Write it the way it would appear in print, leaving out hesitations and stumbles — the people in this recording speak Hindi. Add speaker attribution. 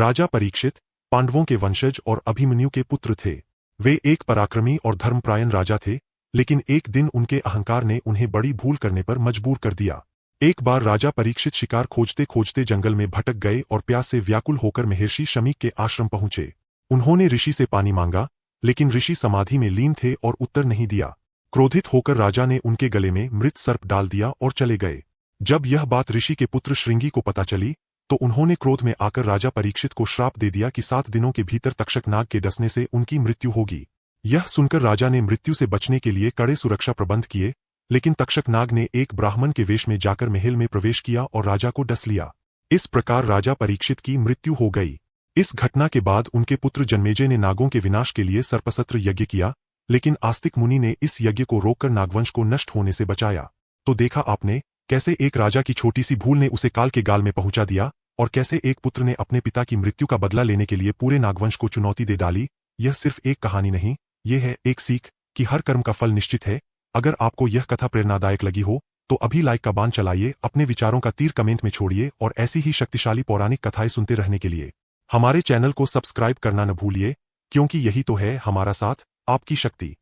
Speaker 1: राजा परीक्षित पांडवों के वंशज और अभिमन्यु के पुत्र थे। वे एक पराक्रमी और धर्मपरायण राजा थे, लेकिन एक दिन उनके अहंकार ने उन्हें बड़ी भूल करने पर मजबूर कर दिया। एक बार राजा परीक्षित शिकार खोजते खोजते जंगल में भटक गए और प्यास से व्याकुल होकर महर्षि शमीक के आश्रम पहुंचे। उन्होंने ऋषि से पानी मांगा, लेकिन ऋषि समाधि में लीन थे और उत्तर नहीं दिया। क्रोधित होकर राजा ने उनके गले में मृत सर्प डाल दिया और चले गए। जब यह बात ऋषि के पुत्र श्रृंगी को पता चली, तो उन्होंने क्रोध में आकर राजा परीक्षित को श्राप दे दिया कि 7 दिनों के भीतर तक्षक नाग के डसने से उनकी मृत्यु होगी। यह सुनकर राजा ने मृत्यु से बचने के लिए कड़े सुरक्षा प्रबंध किए, लेकिन तक्षक नाग ने एक ब्राह्मण के वेश में जाकर महल में प्रवेश किया और राजा को डस लिया। इस प्रकार राजा परीक्षित की मृत्यु हो गई। इस घटना के बाद उनके पुत्र जन्मेजय ने नागों के विनाश के लिए सर्पसत्र यज्ञ किया, लेकिन आस्तिक मुनि ने इस यज्ञ को रोककर नागवंश को नष्ट होने से बचाया। तो देखा आपने कैसे एक राजा की छोटी सी भूल ने उसे काल के गाल में पहुंचा दिया, और कैसे एक पुत्र ने अपने पिता की मृत्यु का बदला लेने के लिए पूरे नागवंश को चुनौती दे डाली। यह सिर्फ एक कहानी नहीं, यह है एक सीख कि हर कर्म का फल निश्चित है। अगर आपको यह कथा प्रेरणादायक लगी हो तो अभी लाइक का बाण चलाइए, अपने विचारों का तीर कमेंट में छोड़िए और ऐसी ही शक्तिशाली पौराणिक कथाएं सुनते रहने के लिए हमारे चैनल को सब्सक्राइब करना न भूलिए, क्योंकि यही तो है हमारा साथ, आपकी शक्ति।